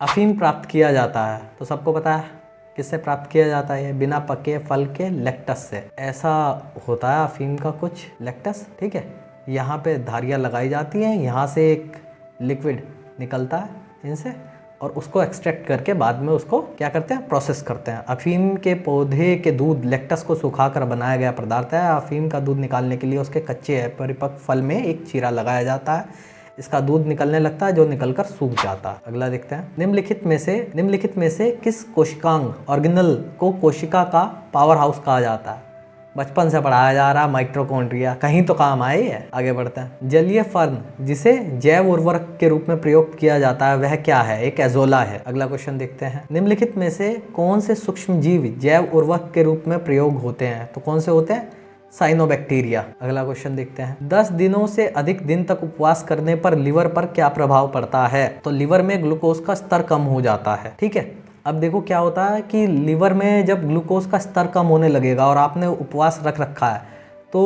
अफीम प्राप्त किया जाता है तो सबको पता है किससे प्राप्त किया जाता है, ये बिना पके फल के लेक्टस से। ऐसा होता है अफीम का कुछ लेक्टस, ठीक है। यहाँ पे धारियाँ लगाई जाती हैं, यहाँ से एक लिक्विड निकलता है इनसे और उसको एक्सट्रैक्ट करके बाद में उसको क्या करते हैं, प्रोसेस करते हैं। अफीम के पौधे के दूध लेक्टस को सुखाकर बनाया गया पदार्थ है। अफीम का दूध निकालने के लिए उसके कच्चे परिपक्व फल में एक चीरा लगाया जाता है, इसका दूध निकलने लगता है जो निकलकर सूख जाता है। अगला देखते हैं, निम्नलिखित में से किस कोशिकांग ऑर्गेनल को कोशिका का पावर हाउस कहा जाता है। बचपन से पढ़ाया जा रहा माइटोकॉन्ड्रिया, कहीं तो काम आए है। आगे बढ़ते हैं, जलीय फर्न जिसे जैव उर्वरक के रूप में प्रयोग किया जाता है वह क्या है, एक एजोला है। अगला क्वेश्चन देखते हैं, निम्नलिखित में से कौन से सूक्ष्म जीव जैव उर्वरक के रूप में प्रयोग होते हैं, तो कौन से होते हैं, साइनोबैक्टीरिया। अगला क्वेश्चन देखते हैं, 10 दिनों से अधिक दिन तक उपवास करने पर लिवर पर क्या प्रभाव पड़ता है, तो लिवर में ग्लूकोज का स्तर कम हो जाता है, ठीक है। अब देखो क्या होता है कि लिवर में जब ग्लूकोज का स्तर कम होने लगेगा और आपने उपवास रख रखा है तो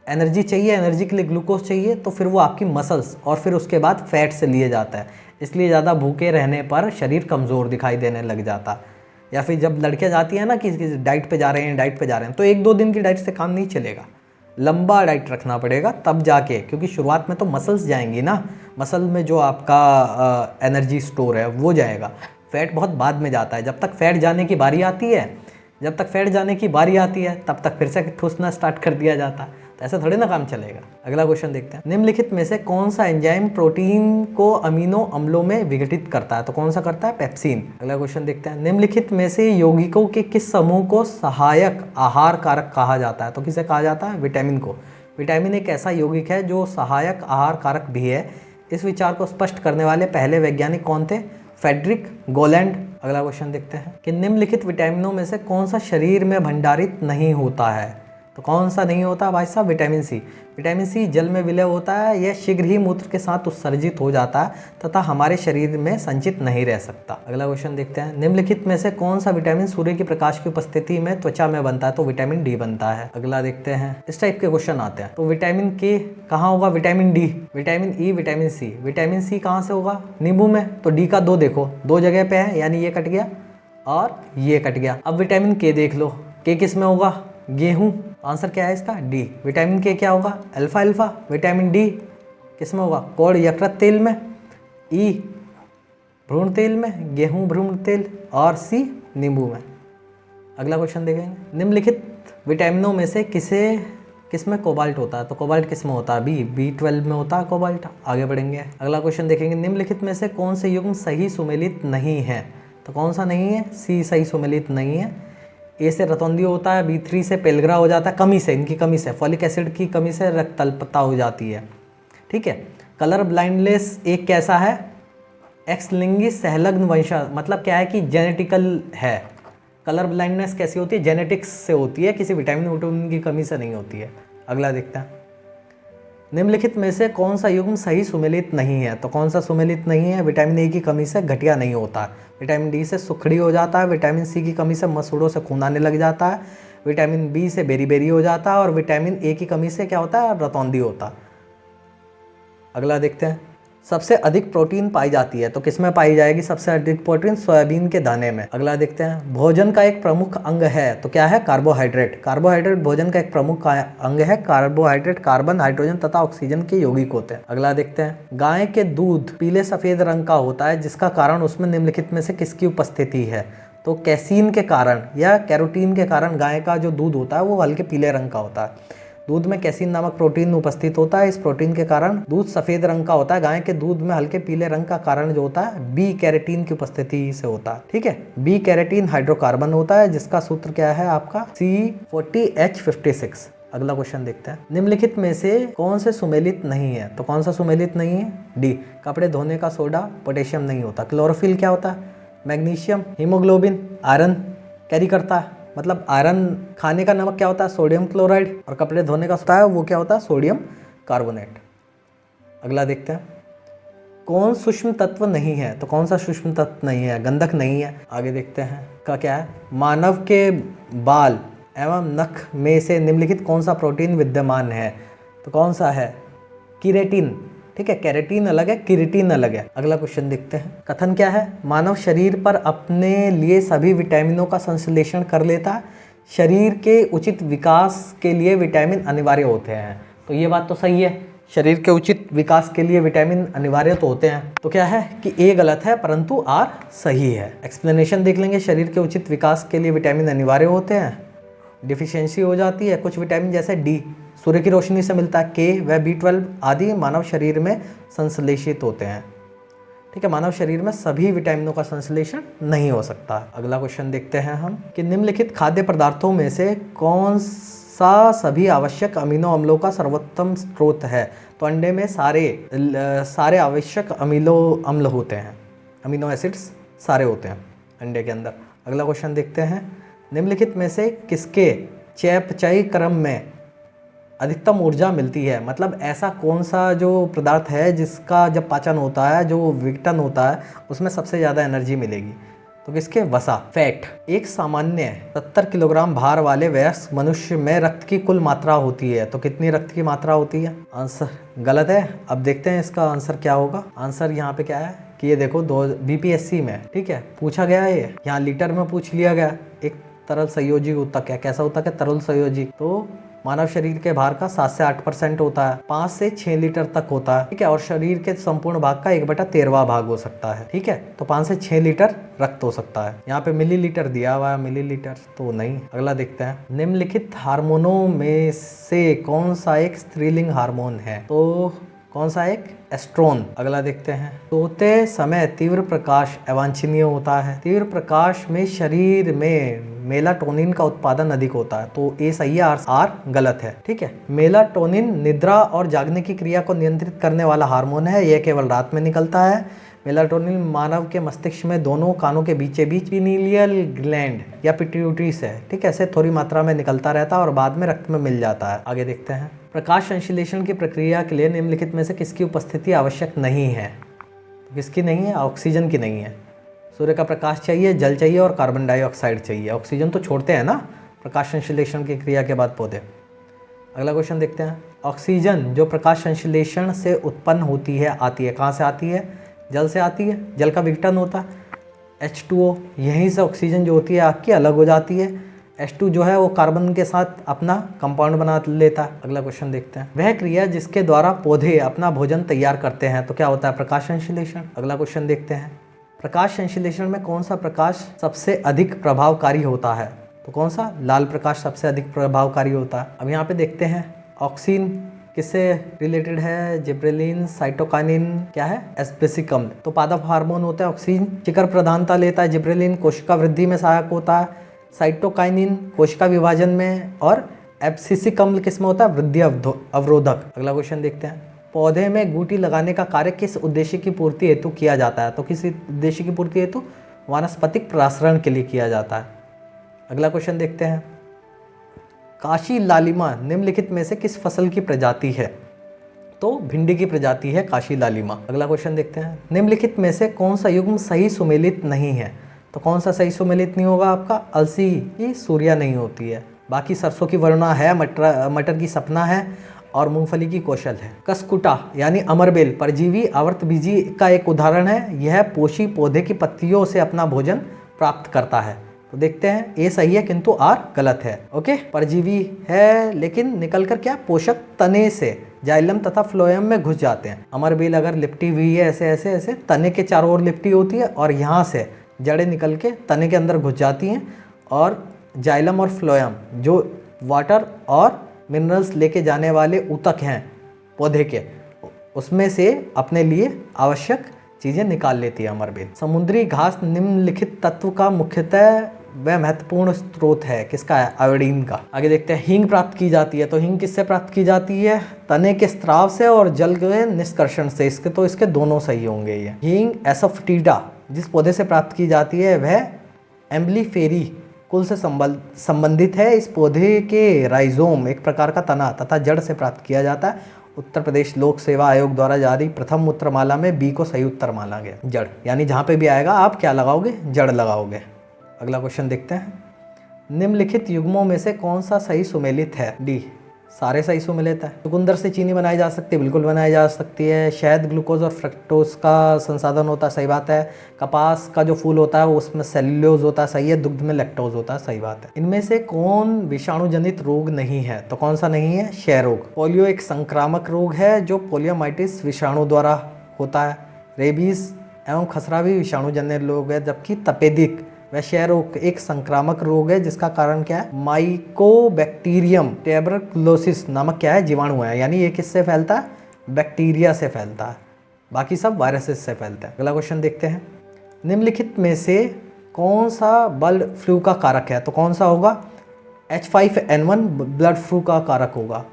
एनर्जी चाहिए, एनर्जी के लिए ग्लूकोज चाहिए, तो फिर वो आपकी मसल्स और फिर उसके बाद फैट से लिए जाता है। इसलिए ज़्यादा भूखे रहने पर शरीर कमज़ोर दिखाई देने लग जाता है। या फिर जब लड़कियां जाती हैं ना कि डाइट पे जा रहे हैं तो 1-2 दिन की डाइट से काम नहीं चलेगा, लंबा डाइट रखना पड़ेगा तब जाके, क्योंकि शुरुआत में तो मसल्स जाएंगी ना, मसल में जो आपका एनर्जी स्टोर है वो जाएगा, फैट बहुत बाद में जाता है। जब तक फैट जाने की बारी आती है तब तक फिर से ठूसना स्टार्ट कर दिया जाता है, तो ऐसा थोड़ी ना काम चलेगा। अगला क्वेश्चन देखते हैं, निम्नलिखित में से कौन सा एंजाइम प्रोटीन को अमीनो अम्लों में विघटित करता है, तो कौन सा करता है, पेप्सिन। अगला क्वेश्चन देखते हैं, निम्नलिखित में से यौगिकों के किस समूह को सहायक आहार कारक कहा जाता है, तो किसे कहा जाता है, विटामिन को। विटामिन एक ऐसा यौगिक है जो सहायक आहार कारक भी है। इस विचार को स्पष्ट करने वाले पहले वैज्ञानिक कौन थे, फ्रेडरिक गोलैंड। अगला क्वेश्चन देखते हैं कि निम्नलिखित विटामिनों में से कौन सा शरीर में भंडारित नहीं होता है, तो कौन सा नहीं होता भाई साहब, विटामिन सी। विटामिन सी जल में विलय होता है, यह शीघ्र ही मूत्र के साथ उत्सर्जित हो जाता है तथा हमारे शरीर में संचित नहीं रह सकता। अगला क्वेश्चन देखते हैं, निम्नलिखित में से कौन सा विटामिन सूर्य की प्रकाश की उपस्थिति में त्वचा में बनता है, तो विटामिन डी बनता है। अगला देखते हैं, इस टाइप के क्वेश्चन आते हैं, तो विटामिन के कहाँ होगा, vitamin D, vitamin E, vitamin C. Vitamin C कहाँ से होगा, नींबू में, तो डी का 2 देखो, 2 जगह पे है, यानी ये कट गया और ये कट गया। अब विटामिन के देख लो, के किस में होगा, गेहूं, आंसर क्या है इसका, डी। विटामिन के क्या होगा, अल्फा अल्फा। विटामिन डी किस में होगा, कोड़ यकृत तेल में, ई भ्रूण तेल में, गेहूं भ्रूण तेल, और सी नींबू में। अगला क्वेश्चन देखेंगे, निम्नलिखित विटामिनों में से किस में कोबाल्ट होता है, तो कोबाल्ट किस में होता है, B12 में होता है कोबाल्ट। आगे बढ़ेंगे, अगला क्वेश्चन देखेंगे, निम्नलिखित में से कौन से युग्म सही सुमेलित नहीं है, तो कौन सा नहीं है, सी सही सुमेलित नहीं है। ए से रतौंधी होता है, B3 से पेलग्रा हो जाता है, इनकी कमी से, फॉलिक एसिड की कमी से रक्तअल्पता हो जाती है, ठीक है। कलर ब्लाइंडनेस एक कैसा है, एक्स लिंगी सहलग्न वंशज, मतलब क्या है कि जेनेटिकल है। कलर ब्लाइंडनेस कैसी होती है, जेनेटिक्स से होती है, किसी विटामिन की कमी से नहीं होती है। अगला देखते हैं, निम्नलिखित में से कौन सा युग्म सही सुमेलित नहीं है, तो कौन सा सुमेलित नहीं है, विटामिन ए की कमी से घटिया नहीं होता है, विटामिन डी से सुखड़ी हो जाता है, विटामिन सी की कमी से मसूड़ों से खून आने लग जाता है, विटामिन बी से बेरी हो जाता है, और विटामिन ए की कमी से क्या होता है, रतौंधी होता है। अगला देखते हैं, सबसे अधिक प्रोटीन पाई जाती है, तो किसमें पाई जाएगी सबसे अधिक प्रोटीन, सोयाबीन के दाने में। अगला देखते हैं, भोजन का एक प्रमुख अंग है, तो क्या है, कार्बोहाइड्रेट। कार्बोहाइड्रेट भोजन का एक प्रमुख अंग है। कार्बोहाइड्रेट कार्बन, हाइड्रोजन तथा ऑक्सीजन के यौगिक होते हैं। अगला देखते हैं, गाय के दूध पीले सफेद रंग का होता है, जिसका कारण उसमें निम्नलिखित में से किसकी उपस्थिति है, तो कैसीन के कारण या कैरोटीन के कारण गाय का जो दूध होता है वो हल्के पीले रंग का होता है। दूध में कैसीन नामक प्रोटीन उपस्थित होता है, इस प्रोटीन के कारण दूध सफेद रंग का होता है। गाय के दूध में हल्के पीले रंग का कारण जो होता है बी कैरेटीन की उपस्थिति से होता है, ठीक है। बी कैरेटीन हाइड्रोकार्बन होता है, जिसका सूत्र क्या है आपका, C40H56। अगला क्वेश्चन देखते हैं, निम्नलिखित में से कौन से सुमेलित नहीं है, तो कौन सा सुमेलित नहीं है, डी। कपड़े धोने का सोडा पोटेशियम नहीं होता। क्लोरोफिल क्या होता है, मैग्नीशियम। हीमोग्लोबिन आयरन कैरी करता है, मतलब आयरन खाने का नमक क्या होता है, सोडियम क्लोराइड, और कपड़े धोने का होता है वो क्या होता है, सोडियम कार्बोनेट। अगला देखते हैं, कौन सूक्ष्म तत्व नहीं है, तो कौन सा सूक्ष्म तत्व नहीं है, गंधक नहीं है। आगे देखते हैं का क्या है, मानव के बाल एवं नख में से निम्नलिखित कौन सा प्रोटीन विद्यमान है, तो कौन सा है, कीरेटिन। ठीक है, कैरेटीन अलग है, किरेटिन अलग है। अगला क्वेश्चन देखते हैं। कथन क्या है? मानव शरीर पर अपने लिए सभी विटामिनों का संश्लेषण कर लेता है। शरीर के उचित विकास के लिए विटामिन अनिवार्य होते हैं। तो ये बात तो सही है, शरीर के उचित विकास के लिए विटामिन अनिवार्य तो होते हैं। तो क्या है कि ए गलत है परंतु आर सही है। एक्सप्लेनेशन देख लेंगे। शरीर के उचित विकास के लिए विटामिन अनिवार्य होते हैं, डिफिशियंसी हो जाती है। कुछ विटामिन जैसे डी सूर्य की रोशनी से मिलता है, के व B12 आदि मानव शरीर में संश्लेषित होते हैं। ठीक है, मानव शरीर में सभी विटामिनों का संश्लेषण नहीं हो सकता। अगला क्वेश्चन देखते हैं हम कि निम्नलिखित खाद्य पदार्थों में से कौन सा सभी आवश्यक अमीनो अम्लों का सर्वोत्तम स्रोत है? तो अंडे में सारे आवश्यक अमीनो अम्ल होते हैं, अमीनो एसिड्स सारे होते हैं अंडे के अंदर। अगला क्वेश्चन देखते हैं। निम्नलिखित में से किसके चयापचय क्रम में अधिकतम ऊर्जा मिलती है? मतलब ऐसा कौन सा जो पदार्थ है जिसका जब पाचन होता है, जो विघटन होता है, उसमें सबसे ज़्यादा एनर्जी मिलेगी? तो किसके? वसा, फैट। एक सामान्य 70 किलोग्राम भार वाले वयस्क मनुष्य में रक्त की कुल मात्रा होती है। तो कितनी रक्त की मात्रा होती है? आंसर गलत है। अब देखते हैं इसका आंसर क्या होगा। आंसर यहाँ पे क्या है कि ये देखो, BPSC में, ठीक है, पूछा गया है। ये यहाँ लीटर में पूछ लिया गया। एक तरल संयोजी ऊतक है। कैसा ऊतक है? तरल संयोजी। तो मानव शरीर के भार का 7 से 8% होता है, 5 से 6 लीटर तक होता है। ठीक है, और शरीर के संपूर्ण भाग का 1/13 भाग हो सकता है। ठीक है, तो 5 से 6 लीटर रक्त हो सकता है। यहाँ पे मिलीलीटर दिया हुआ है, मिलीलीटर तो नहीं। अगला देखते हैं। निम्नलिखित हार्मोनों में से कौन सा एक स्त्रीलिंग हार्मोन है? तो कौन सा? एक एस्ट्रोन। अगला देखते हैं। सोते समय तीव्र प्रकाश अवांछनीय होता है। तीव्र प्रकाश में शरीर में मेलाटोनिन का उत्पादन अधिक होता है। तो ए सही है, आर गलत है। ठीक है, मेलाटोनिन निद्रा और जागने की क्रिया को नियंत्रित करने वाला हार्मोन है। यह केवल रात में निकलता है। मेलाटोनिन मानव के मस्तिष्क में दोनों कानों के बीच पिनीलियल ग्लैंड या पिट्यूटरी से, ठीक है, ऐसे थोड़ी मात्रा में निकलता रहता है और बाद में रक्त में मिल जाता है। आगे देखते हैं। प्रकाश संश्लेषण की प्रक्रिया के लिए निम्नलिखित में से किसकी उपस्थिति आवश्यक नहीं है? तो किसकी नहीं है? ऑक्सीजन की नहीं है। सूर्य का प्रकाश चाहिए, जल चाहिए और कार्बन डाइऑक्साइड चाहिए। ऑक्सीजन तो छोड़ते हैं ना प्रकाश संश्लेषण की क्रिया के बाद पौधे। अगला क्वेश्चन देखते हैं। ऑक्सीजन जो प्रकाश संश्लेषण से उत्पन्न होती है, आती है कहाँ से? आती है जल से आती है। जल का विघटन होता है H2O, यहीं से ऑक्सीजन जो होती है आपकी अलग हो जाती है। H2 जो है वो कार्बन के साथ अपना कंपाउंड बना लेता है। अगला क्वेश्चन देखते हैं। वह क्रिया जिसके द्वारा पौधे अपना भोजन तैयार करते हैं, तो क्या होता है? प्रकाश संश्लेषण। अगला क्वेश्चन देखते हैं। प्रकाश संश्लेषण में कौन सा प्रकाश सबसे अधिक प्रभावकारी होता है? तो कौन सा? लाल प्रकाश सबसे अधिक प्रभावकारी होता है। अब यहाँ पे देखते हैं। ऑक्सीन किससे रिलेटेड है? जिब्रेलिन, साइटोकाइनिन, क्या है? एस्पेसिक अम्ल। तो पादप हार्मोन होता है ऑक्सीन, शिखर प्रधानता लेता है। जिब्रेलिन कोशिका वृद्धि में सहायक होता है। साइटोकाइनिन कोशिका विभाजन में, और एब्सिसिक अम्ल किसमें होता है? वृद्धि अवरोधक। अगला क्वेश्चन देखते हैं। पौधे में गूटी लगाने का कार्य किस उद्देश्य की पूर्ति हेतु किया जाता है? तो किस उद्देश्य की पूर्ति हेतु? वानस्पतिक प्रसारण के लिए किया जाता है। अगला क्वेश्चन देखते हैं। काशी लालिमा निम्नलिखित में से किस फसल की प्रजाति है? तो भिंडी की प्रजाति है काशी लालिमा। अगला क्वेश्चन देखते हैं। निम्नलिखित में से कौन सा युग्म सही सुमेलित नहीं है? तो कौन सा सही सुमेलित नहीं होगा आपका? अलसी की सूर्या नहीं होती है। बाकी सरसों की वरुणा है, मटर की सपना है और मूंगफली की कौशल है। कसकुटा यानी अमरबेल परजीवी आवर्तबीजी का एक उदाहरण है। यह पोषी पौधे की पत्तियों से अपना भोजन प्राप्त करता है। तो देखते हैं। ए सही है किंतु आर गलत है। ओके, परजीवी है लेकिन निकलकर क्या? पोषक तने से जाइलम तथा फ्लोएम में घुस जाते हैं। अमरबेल अगर लिपटी हुई है ऐसे ऐसे ऐसे, तने के चारों ओर लिपटी होती है और यहाँ से जड़ें निकल के तने के अंदर घुस जाती हैं, और जाइलम और फ्लोएम जो वाटर और मिनरल्स लेके जाने वाले ऊतक हैं पौधे के, उसमें से अपने लिए आवश्यक चीज़ें निकाल लेती है अमरबेल। समुद्री घास निम्नलिखित तत्व का मुख्यतः वह महत्वपूर्ण स्रोत है। किसका है? आयोडीन का। आगे देखते हैं। हींग प्राप्त की जाती है। तो हींग किससे प्राप्त की जाती है? तने के स्राव से और जल के निष्कर्षण से। इसके दोनों सही होंगे। ये हींग एसोफिटिडा जिस पौधे से प्राप्त की जाती है वह एम्बलीफेरी कुल से संबंधित है। इस पौधे के राइजोम एक प्रकार का तना तथा जड़ से प्राप्त किया जाता है। उत्तर प्रदेश लोक सेवा आयोग द्वारा जारी प्रथम उत्तरमाला में बी को सही उत्तर माना गया। जड़ यानी जहाँ पे भी आएगा आप क्या लगाओगे? जड़ लगाओगे। अगला क्वेश्चन देखते हैं। निम्नलिखित युग्मों में से कौन सा सही सुमेलित है? डी सारे सही सुमेलित है। चुकंदर से चीनी बनाई जा सकती है, बिल्कुल बनाई जा सकती है। शहद ग्लूकोज और फ्रक्टोज का संसाधन होता है, सही बात है। कपास का जो फूल होता है वो उसमें सेल्यूलोज होता है, सही है। दुग्ध में लैक्टोज होता है, सही बात है। इनमें से कौन विषाणु जनित रोग नहीं है? तो कौन सा नहीं है? क्षय रोग। पोलियो एक संक्रामक रोग है जो पोलियोमाइटिस विषाणु द्वारा होता है। रेबीज एवं खसरा भी विषाणु जन्य रोग है, जबकि तपेदिक वह क्षय रोग एक संक्रामक रोग है जिसका कारण क्या है? माइकोबैक्टीरियम ट्यूबरकुलोसिस नामक क्या है? जीवाणु है। यानी ये किससे फैलता है? बैक्टीरिया से फैलता है, बाकी सब वायरसेस से फैलता है। अगला क्वेश्चन देखते हैं। निम्नलिखित में से कौन सा बर्ड फ्लू का कारक है? तो कौन सा होगा? H5N1 ब्लड फ्लू का कारक होगा।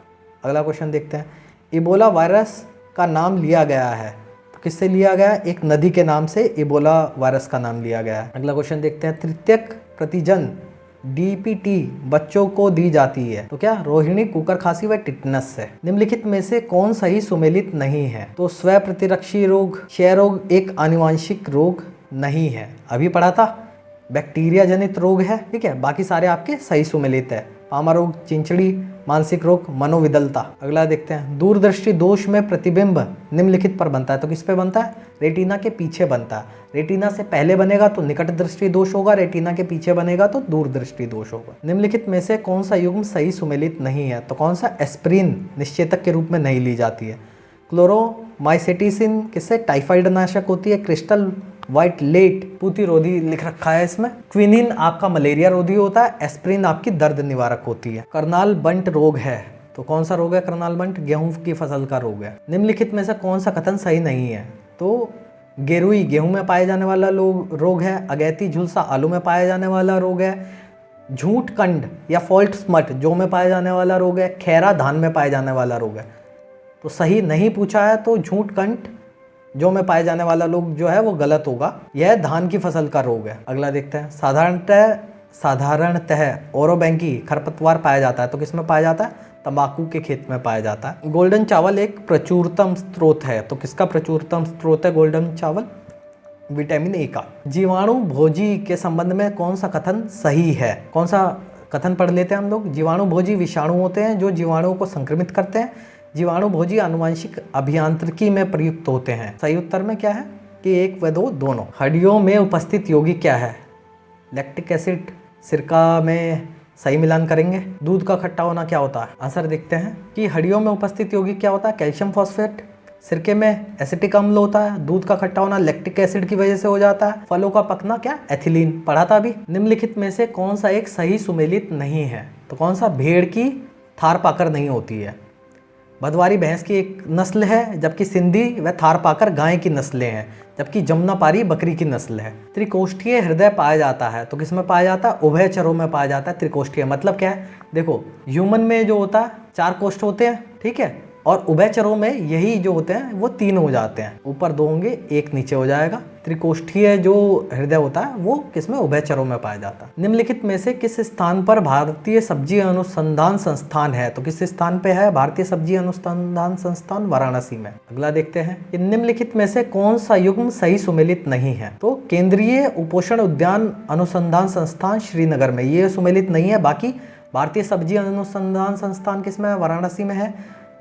अगला क्वेश्चन देखते हैं। इबोला वायरस का नाम लिया गया है, किससे लिया गया? एक नदी के नाम से इबोला वायरस का नाम लिया गया है। अगला क्वेश्चन देखते हैं। तृतीयक प्रतिजन DPT बच्चों को दी जाती है, तो क्या? रोहिणी, कुकर खांसी व टिटनस से। निम्नलिखित में से कौन सही सुमेलित नहीं है? तो स्व प्रतिरक्षी रोग, क्षय रोग एक आनुवांशिक रोग नहीं है, अभी पढ़ा था। बैक्टीरिया जनित रोग है, ठीक है। बाकी सारे आपके सही सुमेलित है। पामा रोग, चिंचड़ी, मानसिक रोग, मनोविदलता। अगला देखते हैं। दूरदृष्टि दोष में प्रतिबिंब निम्नलिखित पर बनता है, तो किस पे बनता है? रेटिना के पीछे बनता है। रेटिना से पहले बनेगा तो निकट दृष्टि दोष होगा, रेटिना के पीछे बनेगा तो दूरदृष्टि दोष होगा। निम्नलिखित में से कौन सा युग्म सही सुमेलित नहीं है? तो कौन सा? एस्प्रिन निश्चेतक के रूप में नहीं ली जाती है। क्लोरोमाइसेटिसिन किससे? टाइफाइड नाशक होती है। क्रिस्टल व्हाइट लेट पूती रोधी लिख रखा है इसमें। क्विनिन आपका मलेरिया रोधी होता है। एस्प्रिन आपकी दर्द निवारक होती है। करनाल बंट रोग है, तो कौन सा रोग है? करनाल बंट गेहूं की फसल का रोग है। निम्नलिखित में से कौन सा कथन सही नहीं है? तो गेरुई गेहूं में पाए जाने वाला रोग है। अगैती झुलसा आलू में पाया जाने वाला रोग है। झूठ कंड या फॉल्ट स्मट जौ में पाया जाने वाला रोग है। खैरा धान में पाए जाने वाला रोग है। तो सही नहीं पूछा है, तो झूठ कंड जो में पाए जाने वाला रोग जो है वो गलत होगा। यह धान की फसल का रोग है। अगला देखते हैं। साधारणतः ओरोबैंकी खरपतवार पाया जाता है, तो किस में पाया जाता है? तंबाकू के खेत में पाया जाता है। गोल्डन चावल एक प्रचुरतम स्रोत है, तो किसका प्रचुरतम स्रोत है गोल्डन चावल? विटामिन ए का। जीवाणु भोजी के संबंध में कौन सा कथन सही है? कौन सा कथन पढ़ लेते हैं हम लोग। जीवाणु भोजी विषाणु होते हैं जो जीवाणुओं को संक्रमित करते हैं। जीवाणु भोजी आनुवंशिक अभियांत्रिकी में प्रयुक्त होते हैं। सही उत्तर में क्या है? कि 1 व 2 दोनों। हड्डियों में उपस्थित यौगिक क्या है? लैक्टिक एसिड, सिरका में सही मिलान करेंगे। दूध का खट्टा होना क्या होता है? आंसर देखते हैं कि हड्डियों में उपस्थित यौगिक क्या होता है? Calcium phosphate. सिरके में एसिटिक अम्ल होता है। दूध का खट्टा होना लैक्टिक एसिड की वजह से हो जाता है। फलों का पकना क्या? एथिलीन, पढ़ा था अभी। निम्नलिखित में से कौन सा एक सही सुमेलित नहीं है? तो कौन सा? भेड़ की थार पाकर नहीं होती है। भदवारी भैंस की एक नस्ल है, जबकि सिंधी व थार पाकर गाय की नस्लें हैं, जबकि जमुनापारी बकरी की नस्ल है। त्रिकोष्ठीय हृदय पाया जाता है, तो किसमें पाया जाता है? उभयचरों में पाया जाता है। त्रिकोष्ठीय मतलब क्या है? देखो, ह्यूमन में जो होता है 4 कोष्ठ होते हैं, ठीक है, और उभयचरों में यही जो होते हैं वो 3 हो जाते हैं। ऊपर 2 होंगे, 1 नीचे हो जाएगा। त्रिकोष्ठीय जो हृदय होता है वो किसमें? उभयचरों में पाया जाता है। निम्नलिखित में से किस स्थान पर भारतीय सब्जी अनुसंधान संस्थान है? तो किस स्थान पे है भारतीय सब्जी अनुसंधान संस्थान? वाराणसी में। अगला देखते हैं कि निम्नलिखित में से कौन सा युग्म सही सुमेलित नहीं है? तो केंद्रीय उपोषण उद्यान अनुसंधान संस्थान श्रीनगर में, ये सुमेलित नहीं है। बाकी भारतीय सब्जी अनुसंधान संस्थान किसमें है? वाराणसी में है।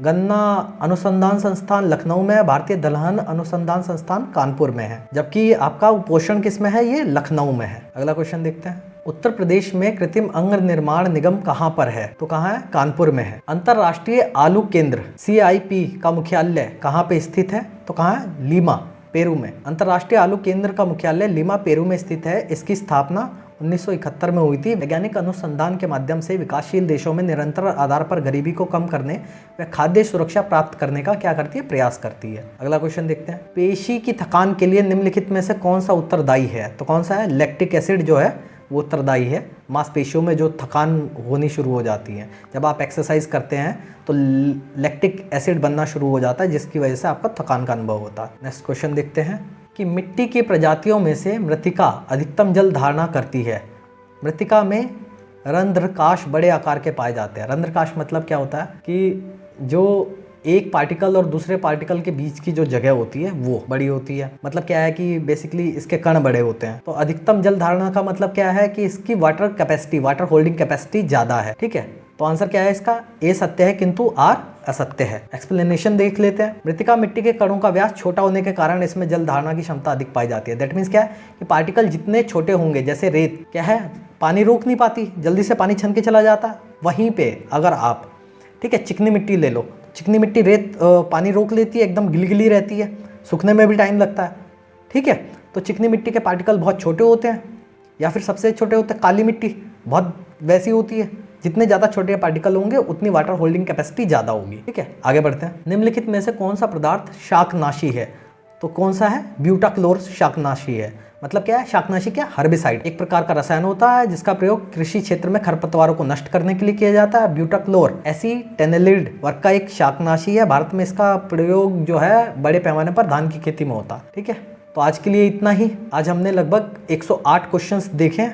गन्ना अनुसंधान संस्थान लखनऊ में है। भारतीय दलहन अनुसंधान संस्थान कानपुर में है, जबकि आपका उपोषण किसमें है? ये लखनऊ में है। अगला क्वेश्चन देखते हैं। उत्तर प्रदेश में कृत्रिम अंग निर्माण निगम कहाँ पर है? तो कहाँ है? कानपुर में है। अंतरराष्ट्रीय आलू केंद्र CIP का मुख्यालय कहाँ पे स्थित है? तो कहाँ है? लीमा, पेरू में। अंतरराष्ट्रीय आलू केंद्र का मुख्यालय लीमा, पेरू में स्थित है। इसकी स्थापना 1971 में हुई थी। वैज्ञानिक अनुसंधान के माध्यम से विकासशील देशों में निरंतर आधार पर गरीबी को कम करने व खाद्य सुरक्षा प्राप्त करने का क्या करती है? प्रयास करती है। अगला क्वेश्चन देखते हैं। पेशी की थकान के लिए निम्नलिखित में से कौन सा उत्तरदायी है? तो कौन सा है? लैक्टिक एसिड जो है वो उत्तरदायी है। मांसपेशियों में जो थकान होनी शुरू हो जाती है, जब आप एक्सरसाइज करते हैं तो लैक्टिक एसिड बनना शुरू हो जाता है, जिसकी वजह से आपका थकान का अनुभव होता है। नेक्स्ट क्वेश्चन देखते हैं कि मिट्टी की प्रजातियों में से मृत्तिका अधिकतम जल धारणा करती है। मृत्तिका में रंध्रकाश बड़े आकार के पाए जाते हैं। रंध्रकाश मतलब क्या होता है? कि जो एक पार्टिकल और दूसरे पार्टिकल के बीच की जो जगह होती है वो बड़ी होती है। मतलब क्या है कि बेसिकली इसके कण बड़े होते हैं। तो अधिकतम जल धारणा का मतलब क्या है कि इसकी water capacity, water holding capacity ज्यादा है। ठीक है, तो आंसर क्या है इसका, ए सत्य है किंतु आर असत्य है। एक्सप्लेनेशन देख लेते हैं। मृतिका मिट्टी के कणों का व्यास छोटा होने के कारण इसमें जल धारणा की क्षमता अधिक पाई जाती है। दैट मीन्स क्या है कि पार्टिकल जितने छोटे होंगे, जैसे रेत क्या है पानी रोक नहीं पाती, जल्दी से पानी छन के चला जाता है। वहीं पे अगर आप ठीक है चिकनी मिट्टी ले लो, चिकनी मिट्टी रेत पानी रोक लेती है, एकदम गिलगिली रहती है, सूखने में भी टाइम लगता है। ठीक है, तो चिकनी मिट्टी के पार्टिकल बहुत छोटे होते हैं, या फिर सबसे छोटे होते हैं काली मिट्टी, बहुत वैसी होती है। जितने ज़्यादा छोटे पार्टिकल होंगे उतनी वाटर होल्डिंग कैपेसिटी ज़्यादा होगी। ठीक है, आगे बढ़ते हैं। निम्नलिखित में से कौन सा पदार्थ शाकनाशी है? तो कौन सा है, ब्यूटाक्लोर शाकनाशी है। मतलब क्या है, शाकनाशी क्या, हर्बिसाइड, एक प्रकार का रसायन होता है जिसका प्रयोग कृषि क्षेत्र में खरपतवारों को नष्ट करने के लिए किया जाता है। ब्यूटाक्लोर एसीटेनिलिड वर्ग का एक शाकनाशी है। भारत में इसका प्रयोग जो है बड़े पैमाने पर धान की खेती में होता है। ठीक है, तो आज के लिए इतना ही। आज हमने लगभग 108 क्वेश्चंस देखे।